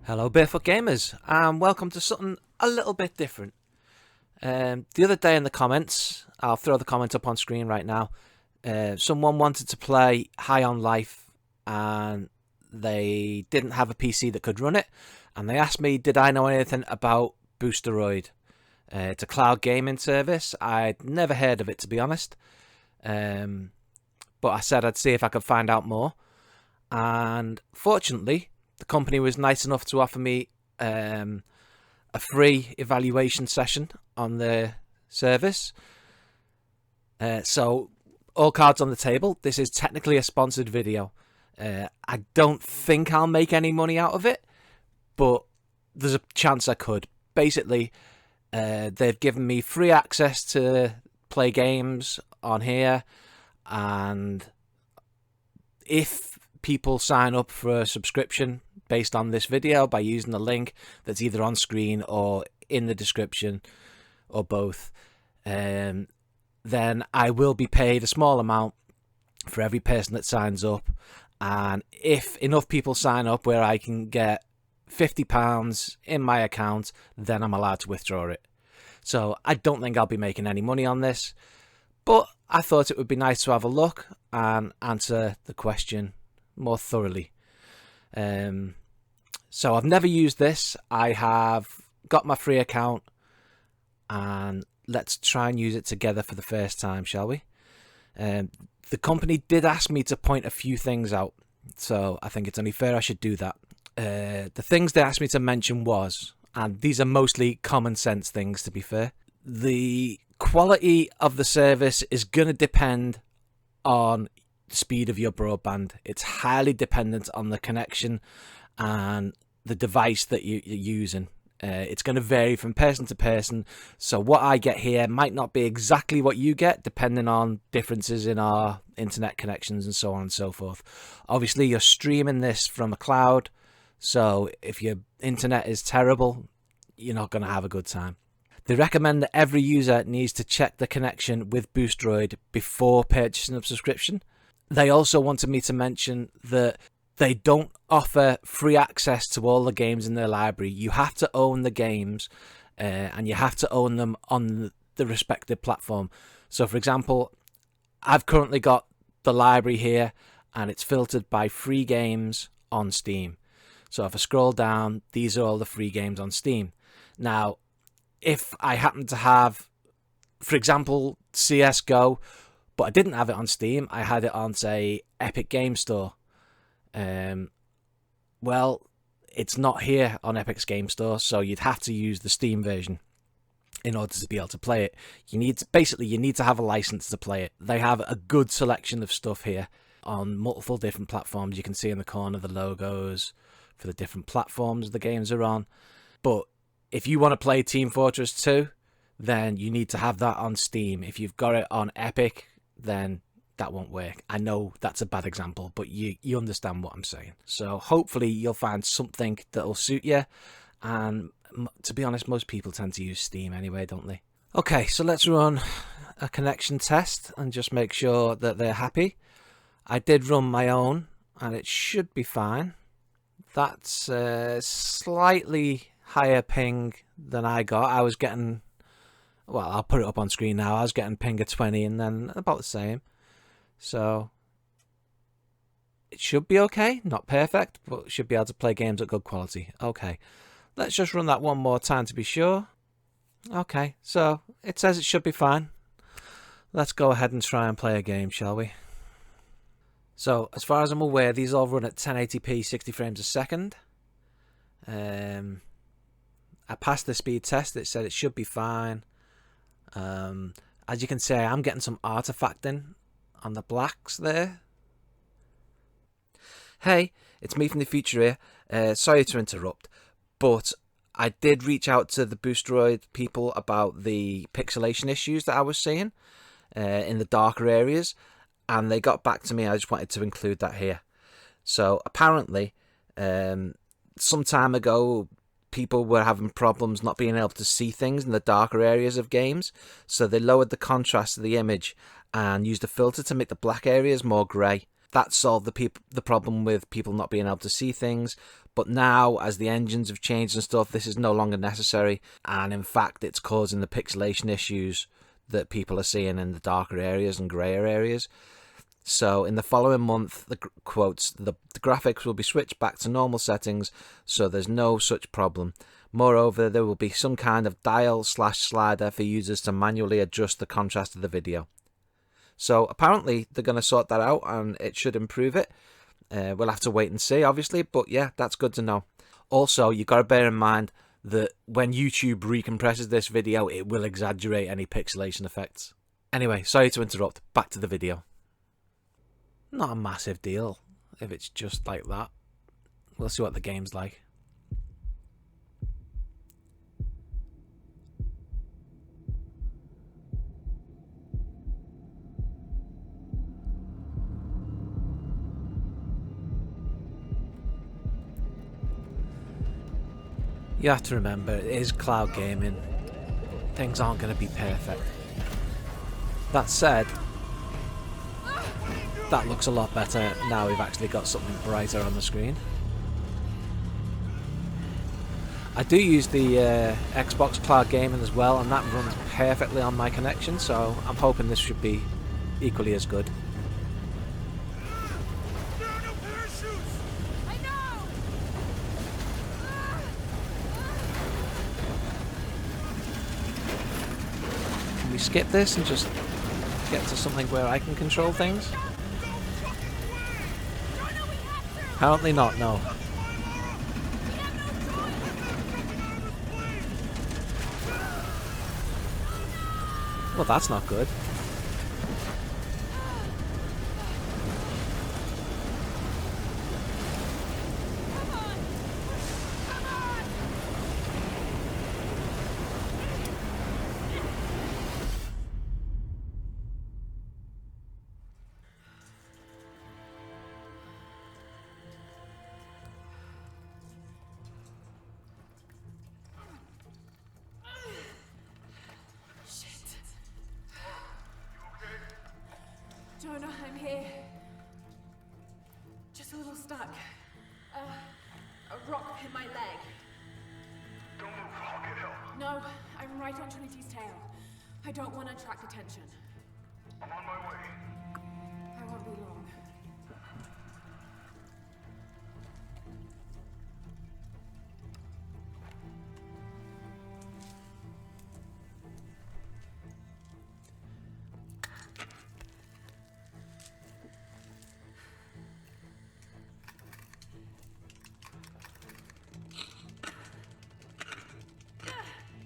Hello Barefoot Gamers and welcome to something a little bit different. The other day in the comments, I'll throw the comment up on screen right now, someone wanted to play High on Life and they didn't have a PC that could run it, and they asked me did I know anything about Boosteroid. It's a cloud gaming service. I'd never heard of it, to be honest, but I said I'd see if I could find out more, and fortunately the company was nice enough to offer me a free evaluation session on the service. So all cards on the table. This is technically a sponsored video. I don't think I'll make any money out of it, but there's a chance I could. Basically, they've given me free access to play games on here, and if people sign up for a subscription based on this video by using the link that's either on screen or in the description or both, then I will be paid a small amount for every person that signs up. And if enough people sign up where I can get £50 in my account, then I'm allowed to withdraw it. So I don't think I'll be making any money on this, but I thought it would be nice to have a look and answer the question more thoroughly. So I've never used this. I have got my free account, and let's try and use it together for the first time, shall we? The company did ask me to point a few things out, so I think it's only fair I should do that. The things they asked me to mention was, and these are mostly common sense things to be fair, the quality of the service is going to depend on the speed of your broadband. It's highly dependent on the connection and the device that you're using. It's going to vary from person to person, so what I get here might not be exactly what you get, depending on differences in our internet connections and so on and so forth. Obviously, you're streaming this from a cloud, so if your internet is terrible, you're not going to have a good time. They recommend that every user needs to check the connection with Boosteroid before purchasing a subscription. They also wanted me to mention that they don't offer free access to all the games in their library. You have to own the games, and you have to own them on the respective platform. So, for example, I've currently got the library here, and it's filtered by free games on Steam. So if I scroll down, these are all the free games on Steam. Now, if I happen to have, for example, CSGO, but I didn't have it on Steam, I had it on, say, Epic Game Store. Well, it's not here on Epic's Game Store, so you'd have to use the Steam version in order to be able to play it. You need to have a license to play it. They have a good selection of stuff here on multiple different platforms. You can see in the corner the logos for the different platforms the games are on. But if you want to play Team Fortress 2, then you need to have that on Steam. If you've got it on Epic, then that won't work. I know that's a bad example, but you understand what I'm saying. So hopefully you'll find something that'll suit you. And to be honest, most people tend to use Steam anyway, don't they? Okay, so let's run a connection test and just make sure that they're happy. I did run my own, and it should be fine. That's slightly higher ping than I got. I was getting, well, I'll put it up on screen now. I was getting ping of 20 and then about the same. So it should be okay. Not perfect, but should be able to play games at good quality. Okay, let's just run that one more time to be sure. Okay, so it says it should be fine. Let's go ahead and try and play a game, shall we? So as far as I'm aware, these all run at 1080p 60 frames a second. I passed the speed test. It said it should be fine. As you can see, I'm getting some artifacting on the blacks there. Hey, it's me from the future here. Sorry to interrupt, but I did reach out to the Boosteroid people about the pixelation issues that I was seeing in the darker areas, and they got back to me. I just wanted to include that here. So apparently, some time ago, people were having problems not being able to see things in the darker areas of games, so they lowered the contrast of the image and used a filter to make the black areas more grey. That solved the problem with people not being able to see things, But now, as the engines have changed and stuff, this is no longer necessary, and in fact it's causing the pixelation issues that people are seeing in the darker areas and grayer areas. So in the following month, the graphics will be switched back to normal settings, so there's no such problem. Moreover, there will be some kind of dial/slider for users to manually adjust the contrast of the video. So apparently they're going to sort that out, and it should improve it. We'll have to wait and see, obviously, but yeah, that's good to know. Also, you got to bear in mind that when YouTube recompresses this video, it will exaggerate any pixelation effects. Anyway, sorry to interrupt, back to the video. Not a massive deal if it's just like that. We'll see what the game's like. You have to remember, it is cloud gaming. Things aren't going to be perfect. That said, that looks a lot better now we've actually got something brighter on the screen. I do use the Xbox cloud gaming as well, and that runs perfectly on my connection, so I'm hoping this should be equally as good. Can we skip this and just get to something where I can control things? Apparently not, no. Well, that's not good. Jonah, I'm here. Just a little stuck. A rock hit my leg. Don't move, I'll get help. No, I'm right on Trinity's tail. I don't want to attract attention. I'm on my way. I won't be long.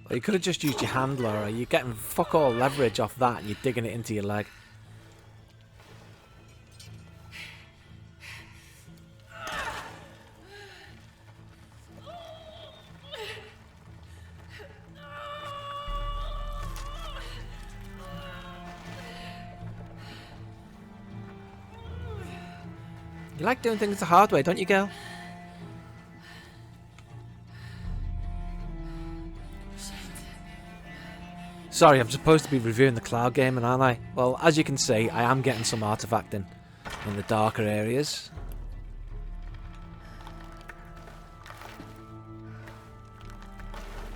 Well, you could have just used your hand, Laura. You're getting fuck all leverage off that and you're digging it into your leg. You like doing things the hard way, don't you, girl? Sorry, I'm supposed to be reviewing the cloud gaming, aren't I? Well, as you can see, I am getting some artifacting in the darker areas.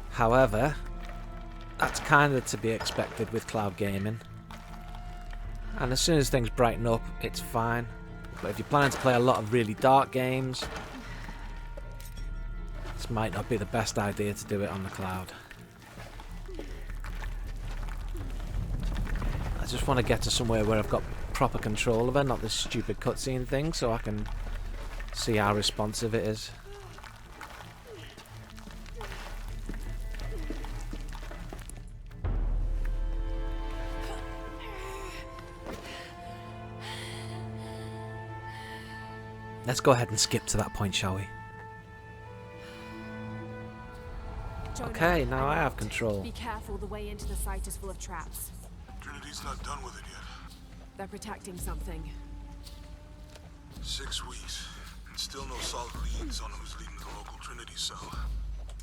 However, that's kind of to be expected with cloud gaming. And as soon as things brighten up, it's fine. But if you're planning to play a lot of really dark games, this might not be the best idea to do it on the cloud. I just want to get to somewhere where I've got proper control of it, not this stupid cutscene thing, so I can see how responsive it is. Let's go ahead and skip to that point, shall we? Jonah, Okay, now I have control. Be careful, the way into the site is full of traps. Trinity's not done with it yet. They're protecting something. 6 weeks, and still no solid leads on who's leading the local Trinity cell.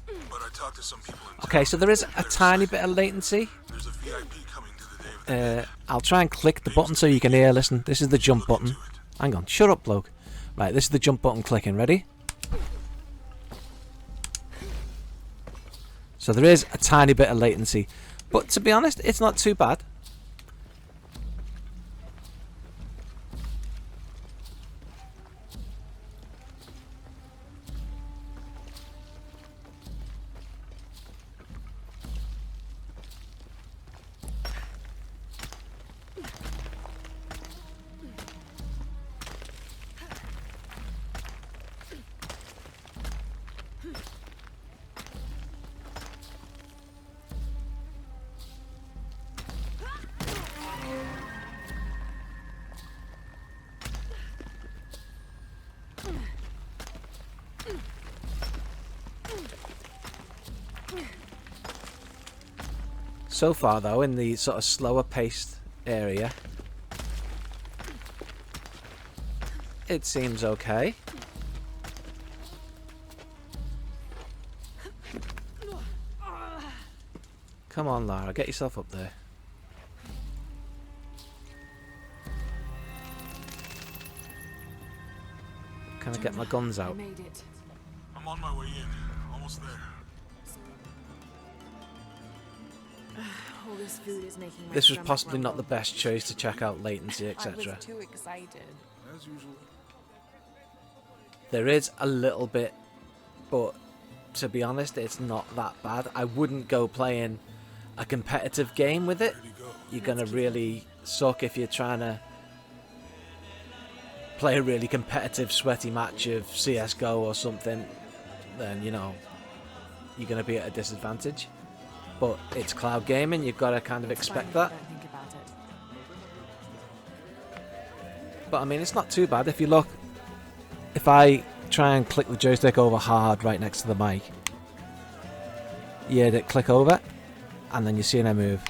But I talked to some people in Okay, town. so there is a tiny bit of latency. There's a VIP coming to the day of the event. I'll try and click the button so you can hear. Listen, this is the jump button. Hang on, shut up, bloke. Right, this is the jump button clicking. Ready? So there is a tiny bit of latency, but to be honest, it's not too bad. So far though, in the sort of slower paced area, it seems okay. Come on, Lara, get yourself up there. Can I get my guns out? I made it. I'm on my way in. Almost there. All this food is making my This was stomach possibly not the rumble. best choice to check out latency, I etc. was too excited. As usual. There is a little bit, but to be honest, it's not that bad. I wouldn't go playing a competitive game with it. Where'd he go? You're gonna really suck if you're trying to play a really competitive, sweaty match of CS:GO or something. Then you know you're gonna be at a disadvantage. But it's cloud gaming. You've got to kind of expect that. Don't think about it. But I mean, it's not too bad. If you look, if I try and click the joystick over hard right next to the mic, you hear it click over, and then you're seeing it move.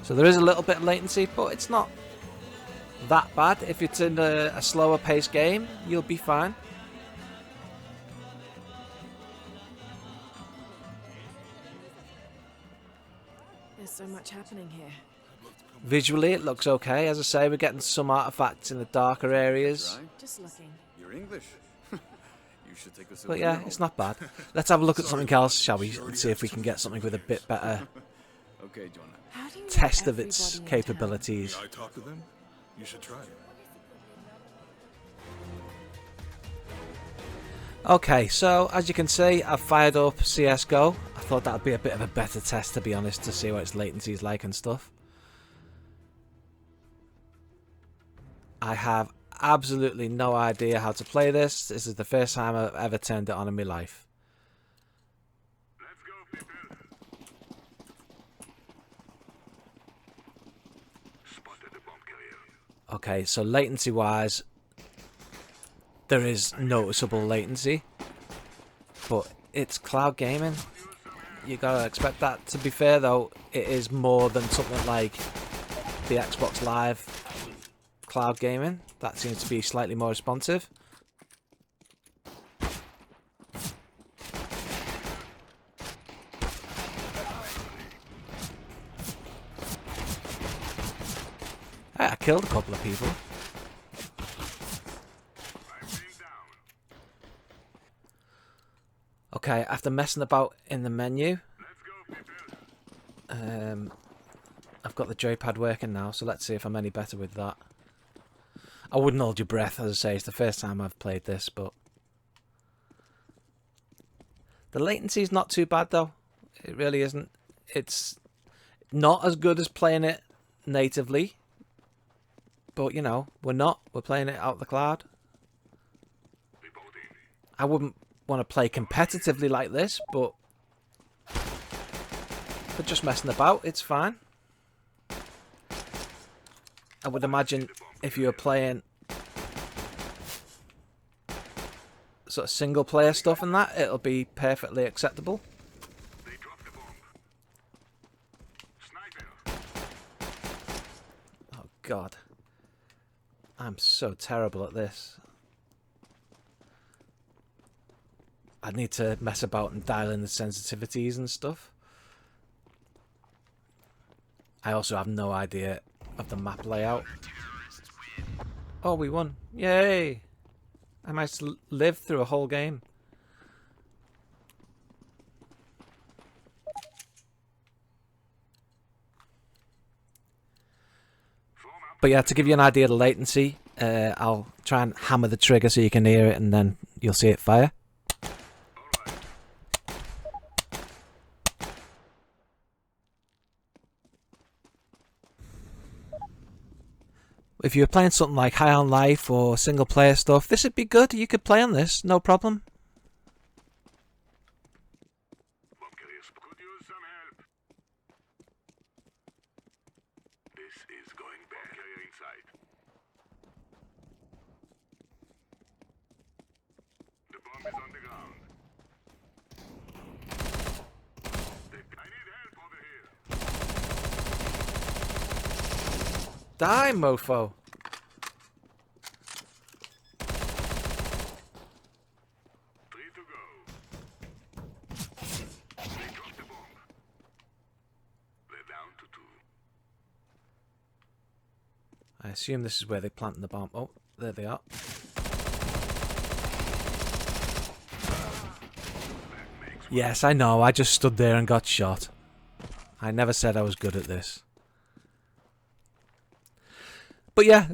So there is a little bit of latency, but it's not that bad. If it's in a slower paced game, you'll be fine. There's so much happening here. Visually, it looks okay. As I say, we're getting some artifacts in the darker areas. Just looking. You're English. You should take us. But yeah, it's not bad. Let's have a look at something else, shall we? And see if we can get something with a bit better Okay, Jonah. How do you test know of its everybody in town? capabilities. I talk to them? You should try it. Okay, so as you can see, I've fired up CS:GO. I thought that would be a bit of a better test, to be honest, to see what its latency is like and stuff. I have absolutely no idea how to play this. This is the first time I've ever turned it on in my life. Let's go, people. Spotted the bomb carrier. Okay, so latency wise, there is noticeable latency, but it's cloud gaming. You gotta expect that. To be fair though, it is more than something like the Xbox Live cloud gaming. That seems to be slightly more responsive. I killed a couple of people. Okay, after messing about in the menu, I've got the joypad working now, so let's see if I'm any better with that. I wouldn't hold your breath, as I say, it's the first time I've played this, but the latency is not too bad though. It really isn't. It's not as good as playing it natively, but you know, we're playing it out the cloud. I wouldn't want to play competitively like this, but for just messing about, it's fine. I would imagine if you were playing sort of single player stuff and that, it'll be perfectly acceptable. They dropped the bomb. Sniper. Oh god. I'm so terrible at this. I need to mess about and dial in the sensitivities and stuff. I also have no idea of the map layout. Oh, we won. Yay! I managed to live through a whole game. But yeah, to give you an idea of the latency, I'll try and hammer the trigger so you can hear it, and then you'll see it fire. If you were playing something like High on Life or single player stuff, this would be good. You could play on this, no problem. Could use some help. This is going bad. Okay, inside. The bomb is on the ground. I need help over here. Die, mofo. Three to go. They dropped the bomb. They're down to 2. I assume this is where they planted the bomb. Oh, there they are. Yes, I know. I just stood there and got shot. I never said I was good at this. But yeah,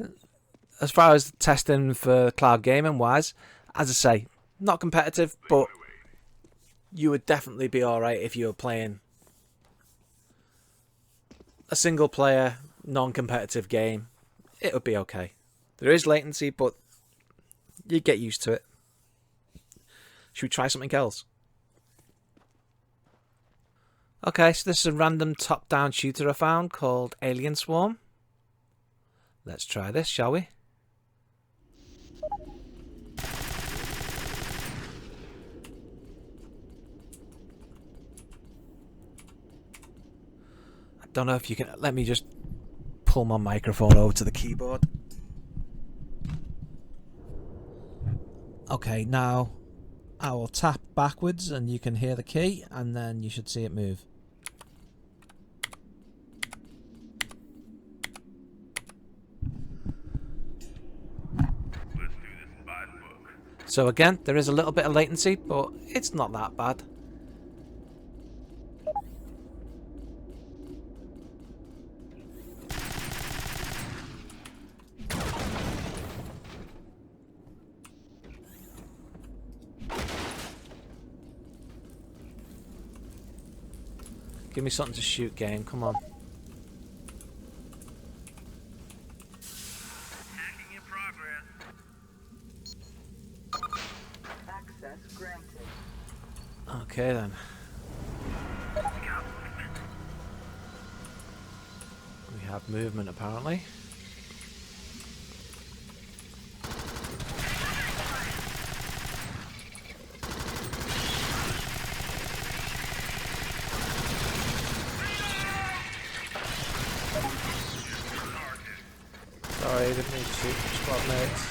as far as testing for cloud gaming wise, as I say, not competitive, but you would definitely be alright if you were playing a single player, non-competitive game. It would be okay. There is latency, but you get used to it. Should we try something else? Okay, so this is a random top-down shooter I found called Alien Swarm. Let's try this, shall we? I don't know if you can... Let me just pull my microphone over to the keyboard. Okay, now I will tap backwards and you can hear the key, and then you should see it move. So again, there is a little bit of latency, but it's not that bad. Give me something to shoot, game. Come on. Hacking in progress. Access granted. Okay then. We have movement apparently. Sorry, didn't mean to shoot squad mates.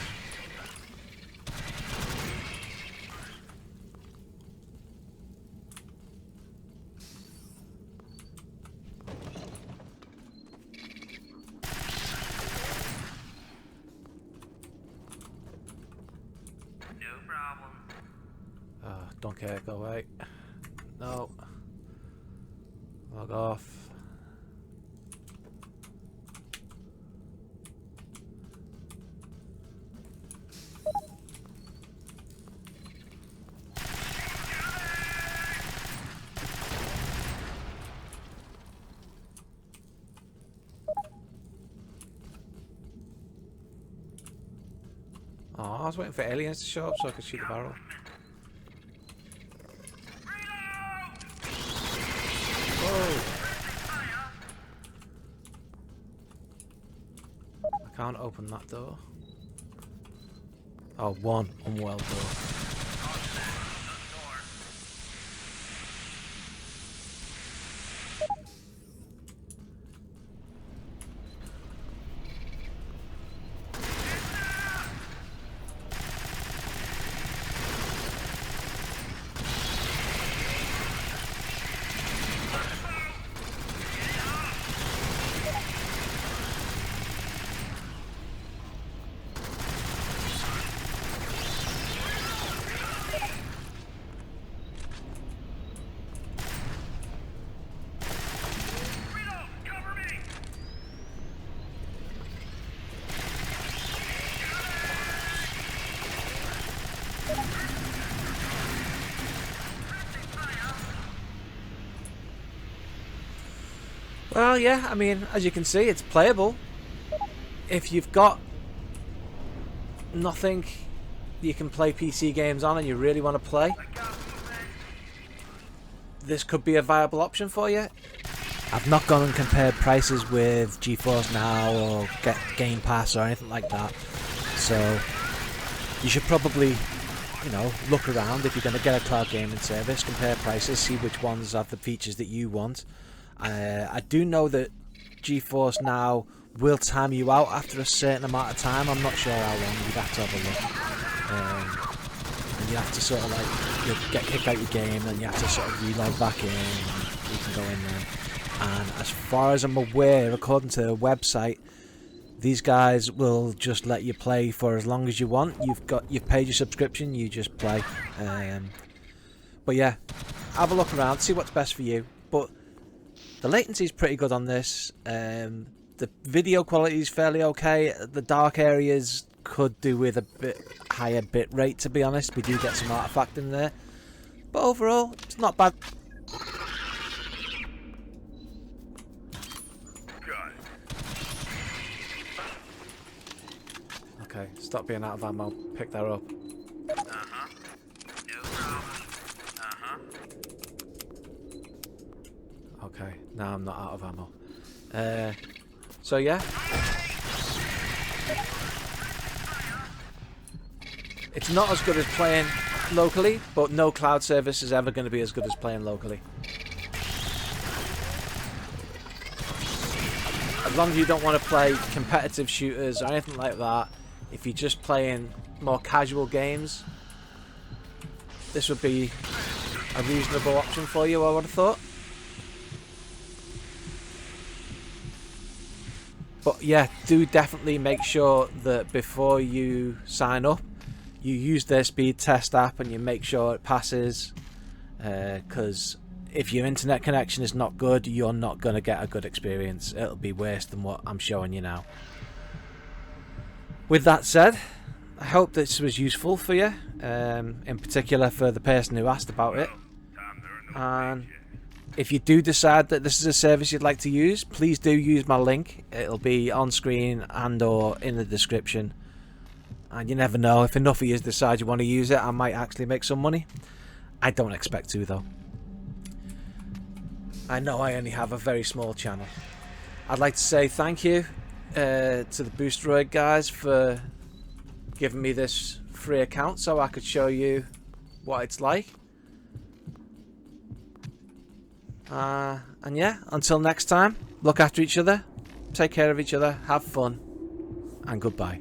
No problem. Don't care, go away. No. Log off. Oh, I was waiting for aliens to show up so I could shoot the barrel. Whoa! I can't open that door. Oh, one unwell door. Well, yeah, I mean, as you can see, it's playable. If you've got nothing you can play PC games on and you really want to play, this could be a viable option for you. I've not gone and compared prices with GeForce Now or Get Game Pass or anything like that. So you should probably, you know, look around if you're going to get a cloud gaming service, compare prices, see which ones have the features that you want. I do know that GeForce Now will time you out after a certain amount of time. I'm not sure how long. You'd have to have a look. And you have to sort of like, you'll get kicked out your game and you have to sort of reload back in and you can go in there. And as far as I'm aware, according to the website, these guys will just let you play for as long as you want. You've paid your subscription, you just play. But yeah, have a look around, see what's best for you. But the latency is pretty good on this. The video quality is fairly okay. The dark areas could do with a bit higher bit rate, to be honest. We do get some artifact in there, but overall, it's not bad. Okay, stop being out of ammo. Pick that up. Uh-huh. No problem. Uh-huh. Okay, now I'm not out of ammo. So yeah. It's not as good as playing locally, but no cloud service is ever going to be as good as playing locally. As long as you don't want to play competitive shooters or anything like that, if you're just playing more casual games, this would be a reasonable option for you, I would have thought. But yeah, do definitely make sure that before you sign up, you use their speed test app and you make sure it passes. Because if your internet connection is not good, you're not going to get a good experience. It'll be worse than what I'm showing you now. With that said, I hope this was useful for you, in particular for the person who asked about it. And if you do decide that this is a service you'd like to use, please do use my link. It'll be on screen and or in the description. And you never know, if enough of you decide you want to use it, I might actually make some money. I don't expect to, though. I know I only have a very small channel. I'd like to say thank you to the Boosteroid guys for giving me this free account so I could show you what it's like. And yeah, until next time, look after each other, take care of each other, have fun, and goodbye.